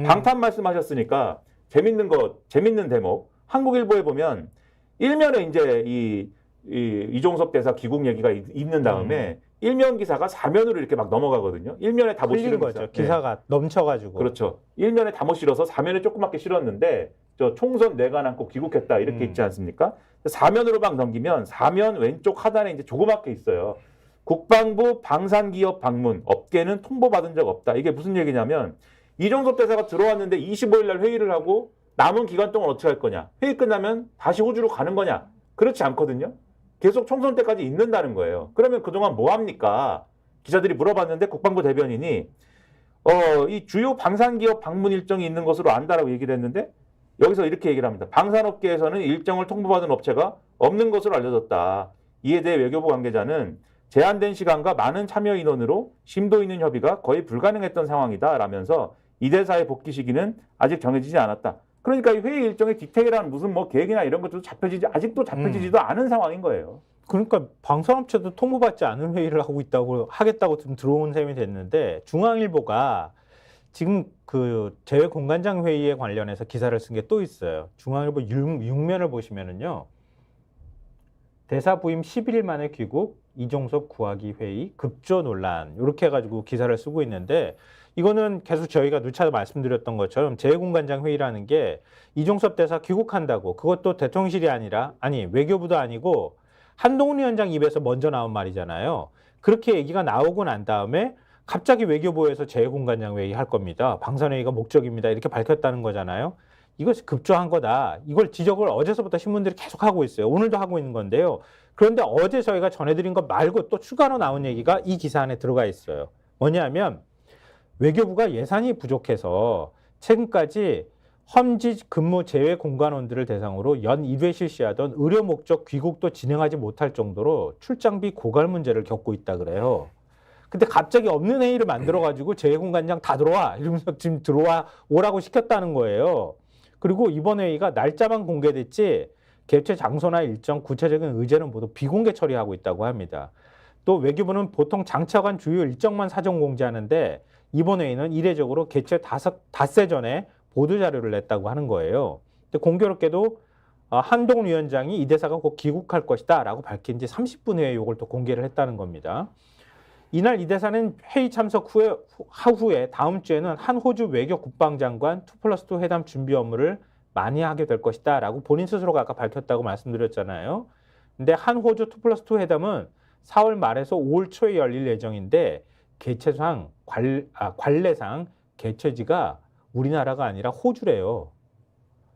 방탄 말씀하셨으니까 재밌는 대목. 한국일보에 보면 일면에 이제 이종섭 대사 귀국 얘기가 있는 다음에 일면 기사가 4면으로 이렇게 막 넘어가거든요. 일면에 다 못 실은 거죠. 기사가 네. 넘쳐가지고. 그렇죠. 일면에 다 못 실어서 4면에 조그맣게 실었는데 저 총선 뇌관 안고 귀국했다 이렇게 있지 않습니까? 4면으로 막 넘기면 4면 왼쪽 하단에 이제 조그맣게 있어요. 국방부 방산기업 방문, 업계는 통보받은 적 없다. 이게 무슨 얘기냐면 이종섭 대사가 들어왔는데 25일 날 회의를 하고 남은 기간 동안 어떻게 할 거냐. 회의 끝나면 다시 호주로 가는 거냐. 그렇지 않거든요. 계속 총선 때까지 있는다는 거예요. 그러면 그동안 뭐 합니까? 기자들이 물어봤는데 국방부 대변인이 이 주요 방산기업 방문 일정이 있는 것으로 안다라고 얘기를 했는데 여기서 이렇게 얘기를 합니다. 방산업계에서는 일정을 통보받은 업체가 없는 것으로 알려졌다. 이에 대해 외교부 관계자는 제한된 시간과 많은 참여 인원으로 심도 있는 협의가 거의 불가능했던 상황이다 라면서 이 대사의 복귀 시기는 아직 정해지지 않았다. 그러니까 이 회의 일정의 디테일한 무슨 뭐 계획이나 이런 것도 아직도 잡혀지지도 않은 상황인 거예요. 그러니까 방산업체도 통보받지 않은 회의를 하겠다고 좀 들어온 셈이 됐는데 중앙일보가 지금 그 재외공관장 회의에 관련해서 기사를 쓴 게 또 있어요. 중앙일보 6면을 보시면은요. 대사 부임 11일 만에 귀국, 이종섭 구하기 회의, 급조 논란 이렇게 해가지고 기사를 쓰고 있는데 이거는 계속 저희가 누차 말씀드렸던 것처럼 재외공관장 회의라는 게 이종섭 대사 귀국한다고 그것도 대통령실이 아니 외교부도 아니고 한동훈 위원장 입에서 먼저 나온 말이잖아요. 그렇게 얘기가 나오고 난 다음에 갑자기 외교부에서 재외공관장 회의 할 겁니다. 방산회의가 목적입니다. 이렇게 밝혔다는 거잖아요. 이것이 급조한 거다. 이걸 지적을 어제서부터 신문들이 계속 하고 있어요. 오늘도 하고 있는 건데요. 그런데 어제 저희가 전해드린 것 말고 또 추가로 나온 얘기가 이 기사 안에 들어가 있어요. 뭐냐면 외교부가 예산이 부족해서 최근까지 험지 근무 제외 공관원들을 대상으로 연 1회 실시하던 의료 목적 귀국도 진행하지 못할 정도로 출장비 고갈 문제를 겪고 있다 그래요. 근데 갑자기 없는 회의를 만들어가지고 재외공관장 다 들어와 이러면서 지금 오라고 시켰다는 거예요. 그리고 이번 회의가 날짜만 공개됐지 개최 장소나 일정, 구체적인 의제는 모두 비공개 처리하고 있다고 합니다. 또 외교부는 보통 장차관 주요 일정만 사전 공지하는데 이번 회의는 이례적으로 개최 닷새 전에 보도자료를 냈다고 하는 거예요. 근데 공교롭게도 한동훈 위원장이 이 대사가 곧 귀국할 것이다 라고 밝힌 지 30분 후에 이걸 또 공개를 했다는 겁니다. 이날 이 대사는 회의 참석 후에 다음 주에는 한 호주 외교 국방장관 2+2 회담 준비 업무를 많이 하게 될 것이다 라고 본인 스스로가 아까 밝혔다고 말씀드렸잖아요. 근데 한 호주 2+2 회담은 4월 말에서 5월 초에 열릴 예정인데 개최상 관례상 개최지가 우리나라가 아니라 호주래요.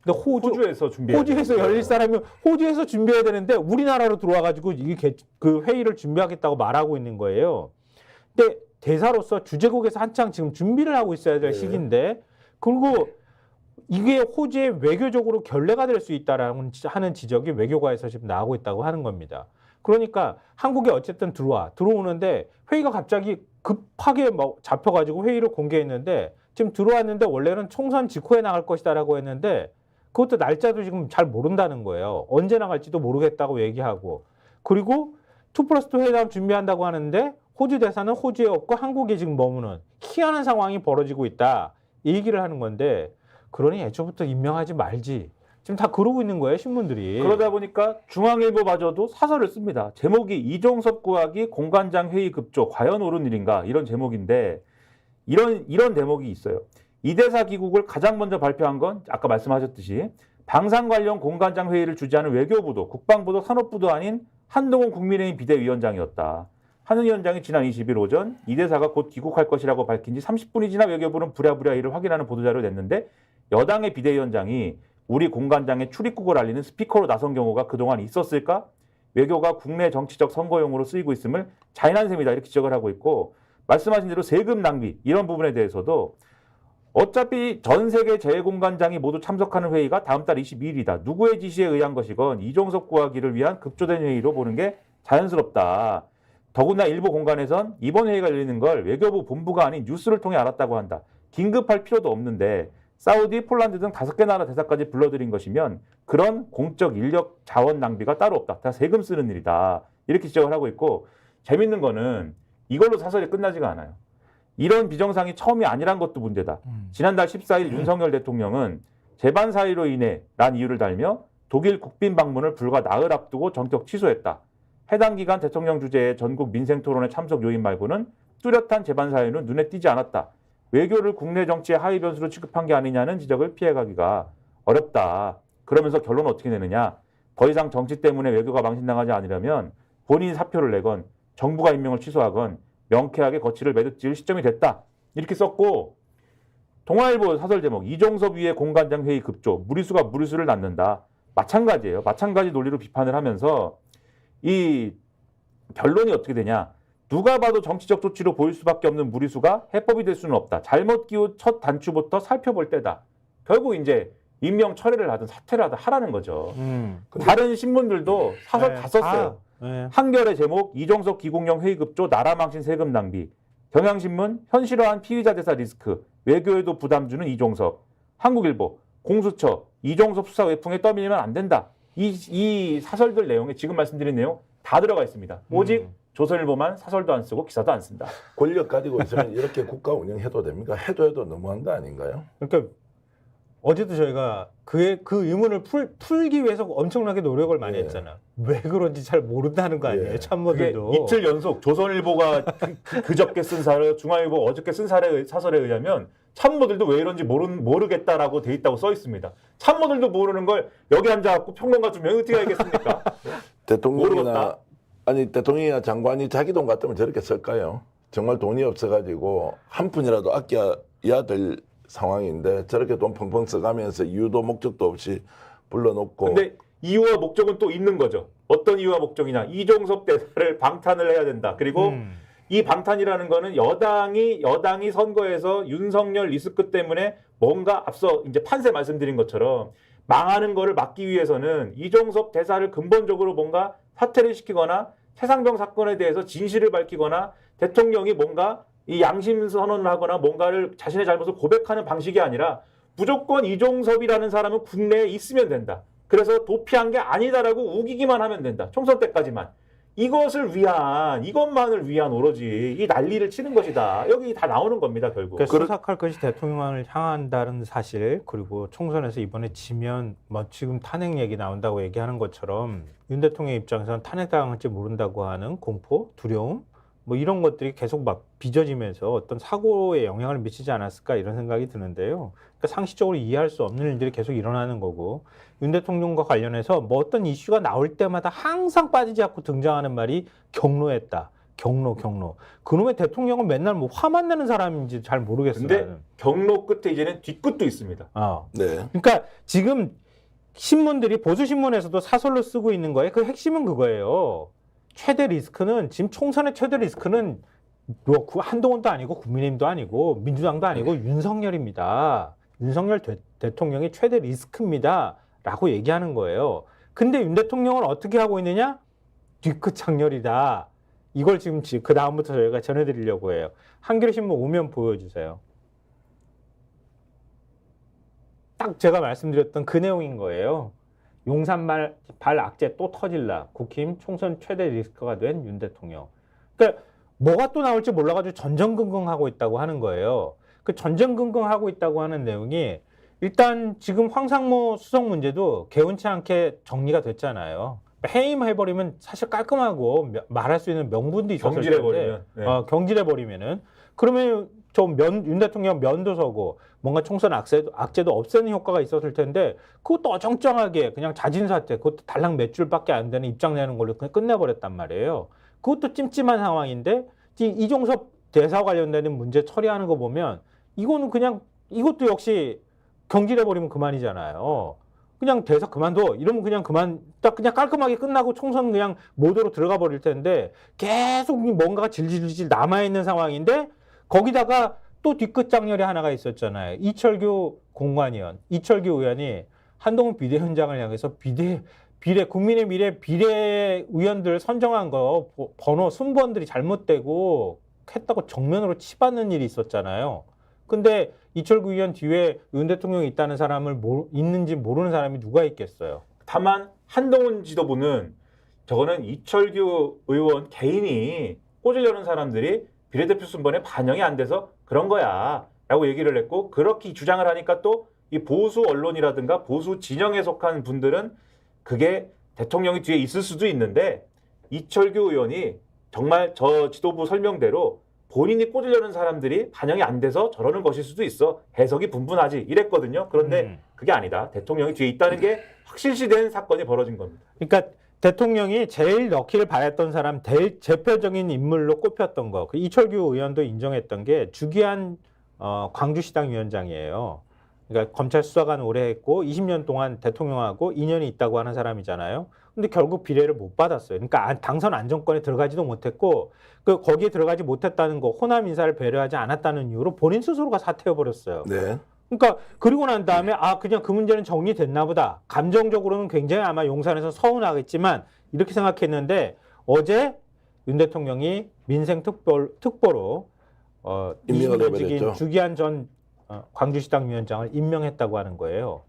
근데 호주에서 열릴 사람이 호주에서 준비해야 되는데 우리나라로 들어와가지고 그 회의를 준비하겠다고 말하고 있는 거예요. 근데 대사로서 주재국에서 한창 지금 준비를 하고 있어야 될 시기인데 그리고 이게 호주에 외교적으로 결례가 될 수 있다라는 하는 지적이 외교가에서 지금 나오고 있다고 하는 겁니다. 그러니까 한국에 어쨌든 들어오는데 회의가 갑자기 급하게 막 잡혀가지고 회의를 공개했는데 지금 들어왔는데 원래는 총선 직후에 나갈 것이다라고 했는데 그것도 날짜도 지금 잘 모른다는 거예요. 언제 나갈지도 모르겠다고 얘기하고 그리고 2+2 회담 준비한다고 하는데 호주 대사는 호주에 없고 한국에 지금 머무는 희한한 상황이 벌어지고 있다. 이 얘기를 하는 건데 그러니 애초부터 임명하지 말지. 지금 다 그러고 있는 거예요, 신문들이. 그러다 보니까 중앙일보마저도 사설을 씁니다. 제목이 이종섭 구하기 공관장 회의 급조 과연 옳은 일인가 이런 제목인데 이런 대목이 있어요. 이 대사 귀국을 가장 먼저 발표한 건 아까 말씀하셨듯이 방산 관련 공관장 회의를 주재하는 외교부도 국방부도 산업부도 아닌 한동훈 국민의힘 비대위원장이었다. 한 위원장이 지난 20일 오전 이 대사가 곧 귀국할 것이라고 밝힌 지 30분이 지나 외교부는 부랴부랴 이를 확인하는 보도자료를 냈는데 여당의 비대위원장이 우리 공관장의 출입국을 알리는 스피커로 나선 경우가 그동안 있었을까? 외교가 국내 정치적 선거용으로 쓰이고 있음을 자인한 셈이다 이렇게 지적을 하고 있고 말씀하신 대로 세금 낭비 이런 부분에 대해서도 어차피 전 세계 재외공관장이 모두 참석하는 회의가 다음 달 22일이다. 누구의 지시에 의한 것이건 이종섭 구하기를 위한 급조된 회의로 보는 게 자연스럽다. 더구나 일부 공간에선 이번 회의가 열리는 걸 외교부 본부가 아닌 뉴스를 통해 알았다고 한다. 긴급할 필요도 없는데 사우디, 폴란드 등 5개 나라 대사까지 불러들인 것이면 그런 공적 인력 자원 낭비가 따로 없다. 다 세금 쓰는 일이다. 이렇게 지적을 하고 있고 재밌는 거는 이걸로 사설이 끝나지가 않아요. 이런 비정상이 처음이 아니란 것도 문제다. 지난달 14일 윤석열 대통령은 재반 사의로 인해 란 이유를 달며 독일 국빈 방문을 불과 나흘 앞두고 전격 취소했다. 해당 기간 대통령 주재의 전국 민생토론회 참석 요인 말고는 뚜렷한 재반 사유는 눈에 띄지 않았다. 외교를 국내 정치의 하위 변수로 취급한 게 아니냐는 지적을 피해가기가 어렵다. 그러면서 결론은 어떻게 내느냐. 더 이상 정치 때문에 외교가 망신당하지 않으려면 본인이 사표를 내건 정부가 임명을 취소하건 명쾌하게 거취를 매듭지을 시점이 됐다. 이렇게 썼고 동아일보 사설 제목 이종섭 위에 공관장 회의 급조 무리수가 무리수를 낳는다. 마찬가지예요. 마찬가지 논리로 비판을 하면서 이 결론이 어떻게 되냐. 누가 봐도 정치적 조치로 보일 수밖에 없는 무리수가 해법이 될 수는 없다. 잘못 기운 첫 단추부터 살펴볼 때다. 결국 이제 임명 철회를 하든 사퇴를 하든 하라는 거죠. 다른 신문들도 사설 다 썼어요. 한겨레 제목 이종섭 기국령 회의급조 나라망신 세금 낭비. 경향신문 현실화한 피의자 대사 리스크. 외교에도 부담 주는 이종섭. 한국일보 공수처 이종섭 수사 외풍에 떠밀리면 안 된다. 이 사설들 내용에 지금 말씀드린 내용 다 들어가 있습니다. 오직 조선일보만 사설도 안 쓰고 기사도 안 쓴다. 권력 가지고 있으면 이렇게 국가 운영해도 됩니까? 해도 너무한 거 아닌가요? 그러니까 어제도 저희가 그 의문을 풀기 위해서 엄청나게 노력을 많이 했잖아. 왜 그런지 잘 모른다는 거 아니에요, 참모들도. 이틀 연속 조선일보가 그저께 쓴 사설, 중앙일보 어저께 쓴 사설에 의하면 참모들도 왜 이런지 모르겠다라고 돼 있다고 써 있습니다. 참모들도 모르는 걸 여기 앉아갖고 평론가 좀 어떻게 알겠습니까? 대통령이나 대통령이나 장관이 자기 돈 같으면 저렇게 쓸까요? 정말 돈이 없어가지고 한 푼이라도 아껴야 될 상황인데 저렇게 돈 펑펑 써가면서 이유도 목적도 없이 불러놓고. 근데 이유와 목적은 또 있는 거죠. 어떤 이유와 목적이냐. 이종섭 대사를 방탄을 해야 된다. 그리고 이 방탄이라는 거는 여당이 선거에서 윤석열 리스크 때문에 뭔가 앞서 이제 판세 말씀드린 것처럼 망하는 거를 막기 위해서는 이종섭 대사를 근본적으로 뭔가 사퇴를 시키거나 최상병 사건에 대해서 진실을 밝히거나 대통령이 뭔가 이 양심 선언을 하거나 뭔가를 자신의 잘못을 고백하는 방식이 아니라 무조건 이종섭이라는 사람은 국내에 있으면 된다. 그래서 도피한 게 아니다라고 우기기만 하면 된다. 총선 때까지만. 이것만을 위한 오로지 이 난리를 치는 것이다. 여기 다 나오는 겁니다, 결국. 그러니까 수사할 것이 대통령을 향한다는 사실, 그리고 총선에서 이번에 지면 뭐 지금 탄핵 얘기 나온다고 얘기하는 것처럼 윤 대통령 입장에서는 탄핵당할지 모른다고 하는 공포, 두려움, 뭐 이런 것들이 계속 막 빚어지면서 어떤 사고에 영향을 미치지 않았을까 이런 생각이 드는데요. 그러니까 상식적으로 이해할 수 없는 일들이 계속 일어나는 거고, 윤 대통령과 관련해서 뭐 어떤 이슈가 나올 때마다 항상 빠지지 않고 등장하는 말이 경로했다. 경로. 그놈의 대통령은 맨날 뭐 화만 내는 사람인지 잘 모르겠어요. 근데 경로 끝에 이제는 뒤끝도 있습니다. 네. 그러니까 지금 신문들이 보수 신문에서도 사설로 쓰고 있는 거예요. 그 핵심은 그거예요. 최대 리스크는 지금 총선의 최대 리스크는 뭐 한동훈도 아니고 국민의힘도 아니고 민주당도 아니고 윤석열입니다. 윤석열 대통령이 최대 리스크입니다. 라고 얘기하는 거예요. 근데 윤 대통령은 어떻게 하고 있느냐? 뒤끝 장렬이다. 이걸 지금 그 다음부터 저희가 전해드리려고 해요. 한겨레 신문 오면 보여주세요. 딱 제가 말씀드렸던 그 내용인 거예요. 용산발 악재 또 터질라. 국힘 총선 최대 리스크가 된 윤 대통령. 그러니까 뭐가 또 나올지 몰라가지고 전전긍긍하고 있다고 하는 거예요. 그 전전긍긍하고 있다고 하는 내용이 일단 지금 황상무 수석 문제도 개운치 않게 정리가 됐잖아요. 해임해버리면 사실 깔끔하고 말할 수 있는 명분도 있었을 텐데 경질해버리면은 그러면 윤 대통령 면도 서고 뭔가 총선 악재도 없애는 효과가 있었을 텐데 그것도 어정쩡하게 그냥 자진사퇴, 그것도 달랑 몇 줄밖에 안 되는 입장 내는 걸로 그냥 끝내버렸단 말이에요. 그것도 찜찜한 상황인데 이종섭 대사 관련되는 문제 처리하는 거 보면 이거는 그냥 이것도 역시 경질해버리면 그만이잖아요. 그냥 대사 그만둬 이러면 그냥 그냥 깔끔하게 끝나고 총선 그냥 모드로 들어가 버릴 텐데 계속 뭔가가 질질질 남아있는 상황인데 거기다가 또 뒤끝 장렬이 하나가 있었잖아요. 이철규 공관위원, 이철규 의원이 한동훈 비대위원장을 향해서 국민의 미래 비례의원들 선정한 거 번호 순번들이 잘못되고 했다고 정면으로 치받는 일이 있었잖아요. 근데 이철규 의원 뒤에 윤 대통령이 있다는 사람을 있는지 모르는 사람이 누가 있겠어요. 다만 한동훈 지도부는 저거는 이철규 의원 개인이 꽂으려는 사람들이 비례대표 순번에 반영이 안 돼서 그런 거야 라고 얘기를 했고, 그렇게 주장을 하니까 또 이 보수 언론이라든가 보수 진영에 속한 분들은 그게 대통령이 뒤에 있을 수도 있는데 이철규 의원이 정말 저 지도부 설명대로 본인이 꽂으려는 사람들이 반영이 안 돼서 저러는 것일 수도 있어. 해석이 분분하지. 이랬거든요. 그런데 그게 아니다. 대통령이 뒤에 있다는 게 확실시된 사건이 벌어진 겁니다. 그러니까 대통령이 제일 넣기를 바랬던 사람, 제일 대표적인 인물로 꼽혔던 거. 그 이철규 의원도 인정했던 게 주기한 광주시당 위원장이에요. 그러니까 검찰 수사관 오래 했고 20년 동안 대통령하고 인연이 있다고 하는 사람이잖아요. 근데 결국 비례를 못 받았어요. 그러니까 당선 안정권에 들어가지도 못했고 그 거기에 들어가지 못했다는 거, 호남 인사를 배려하지 않았다는 이유로 본인 스스로가 사퇴해 버렸어요. 네. 그러니까 그리고 난 다음에 그냥 그 문제는 정리됐나 보다. 감정적으로는 굉장히 아마 용산에서 서운하겠지만 이렇게 생각했는데 어제 윤 대통령이 민생 특보로 임명을 20년직인 해버렸죠. 주기한 전 광주시당 위원장을 임명했다고 하는 거예요.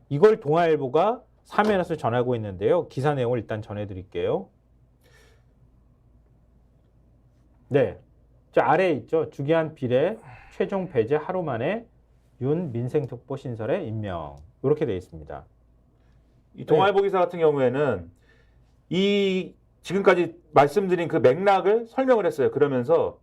이걸 동아일보가 사면에서 전하고 있는데요. 기사 내용을 일단 전해드릴게요. 네, 저 아래에 있죠. 주기한 비례 최종 배제 하루 만에 윤 민생특보 신설에 임명. 이렇게 되어 있습니다. 이 동아일보 기사 같은 경우에는 이 지금까지 말씀드린 그 맥락을 설명을 했어요. 그러면서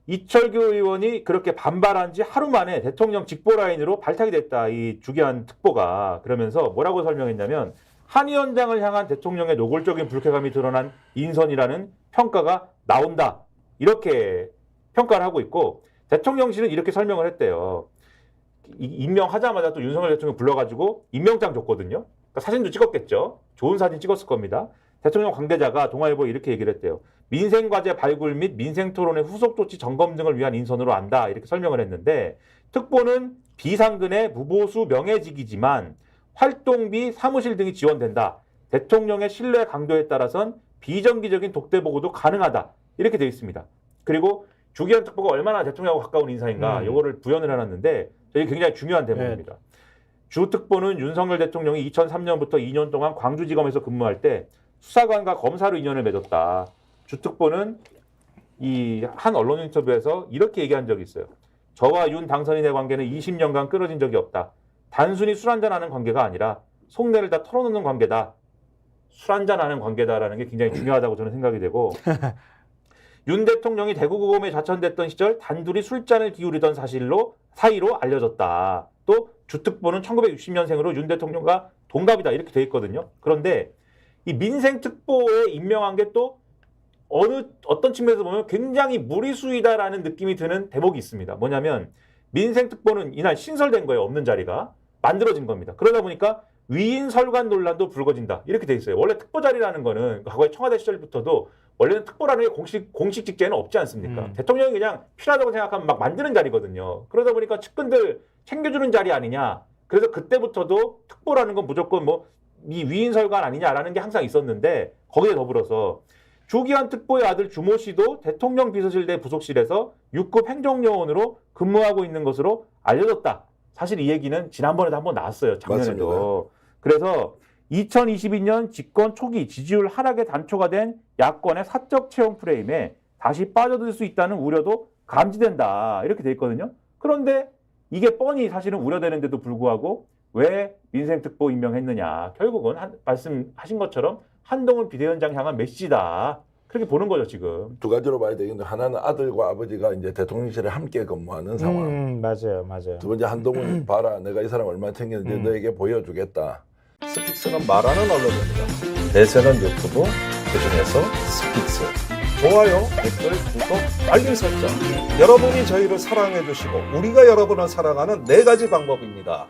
이철규 의원이 그렇게 반발한 지 하루 만에 대통령 직보 라인으로 발탁이 됐다. 이 주기한 특보가. 그러면서 뭐라고 설명했냐면 한 위원장을 향한 대통령의 노골적인 불쾌감이 드러난 인선이라는 평가가 나온다. 이렇게 평가를 하고 있고 대통령실은 이렇게 설명을 했대요. 임명하자마자 또 윤석열 대통령 불러가지고 임명장 줬거든요. 그러니까 사진도 찍었겠죠. 좋은 사진 찍었을 겁니다. 대통령 관계자가 동아일보에 이렇게 얘기를 했대요. 민생과제 발굴 및 민생토론의 후속 조치 점검 등을 위한 인선으로 안다. 이렇게 설명을 했는데 특보는 비상근의 무보수 명예직이지만 활동비, 사무실 등이 지원된다. 대통령의 신뢰 강도에 따라선 비정기적인 독대 보고도 가능하다. 이렇게 되어 있습니다. 그리고 주기한 특보가 얼마나 대통령하고 가까운 인사인가 이거를 부연을 해놨는데 이게 굉장히 중요한 대목입니다. 주 특보는 윤석열 대통령이 2003년부터 2년 동안 광주지검에서 근무할 때 수사관과 검사로 인연을 맺었다. 주 특보는 이 한 언론 인터뷰에서 이렇게 얘기한 적이 있어요. 저와 윤 당선인의 관계는 20년간 끊어진 적이 없다. 단순히 술 한잔하는 관계가 아니라 속내를 다 털어놓는 관계다. 술 한잔하는 관계다라는 게 굉장히 중요하다고 저는 생각이 되고 윤 대통령이 대구고검에 좌천됐던 시절 단둘이 술잔을 기울이던 사이로 알려졌다. 또 주특보는 1960년생으로 윤 대통령과 동갑이다. 이렇게 돼 있거든요. 그런데 이 민생특보에 임명한 게 또 어떤 측면에서 보면 굉장히 무리수이다라는 느낌이 드는 대목이 있습니다. 뭐냐면 민생특보는 이날 신설된 거예요. 없는 자리가. 만들어진 겁니다. 그러다 보니까 위인 설관 논란도 불거진다. 이렇게 돼 있어요. 원래 특보 자리라는 거는 과거에 청와대 시절부터도 원래는 특보라는 게 공식 직제는 없지 않습니까? 대통령이 그냥 필요하다고 생각하면 막 만드는 자리거든요. 그러다 보니까 측근들 챙겨주는 자리 아니냐. 그래서 그때부터도 특보라는 건 무조건 뭐 이 위인 설관 아니냐라는 게 항상 있었는데 거기에 더불어서 주기한 특보의 아들 주모 씨도 대통령 비서실대 부속실에서 6급 행정요원으로 근무하고 있는 것으로 알려졌다. 사실 이 얘기는 지난번에도 한번 나왔어요. 작년에도. 맞습니다. 그래서 2022년 집권 초기 지지율 하락에 단초가 된 야권의 사적 채용 프레임에 다시 빠져들 수 있다는 우려도 감지된다. 이렇게 돼 있거든요. 그런데 이게 뻔히 사실은 우려되는데도 불구하고 왜 민생특보 임명했느냐. 결국은 말씀하신 것처럼 한동훈 비대위원장 향한 메시지다. 그렇게 보는 거죠, 지금. 두 가지로 봐야 되겠는데 하나는 아들과 아버지가 이제 대통령실에 함께 근무하는 상황. 맞아요. 두 번째 한동훈 봐라. 내가 이 사람 얼마나 챙겼는지 너에게 보여주겠다. 스픽스는 말하는 언론입니다. 대세는 유튜브, 그중에서 스픽스. 좋아요, 댓글, 구독, 알림 설정. 여러분이 저희를 사랑해 주시고 우리가 여러분을 사랑하는 4가지 방법입니다.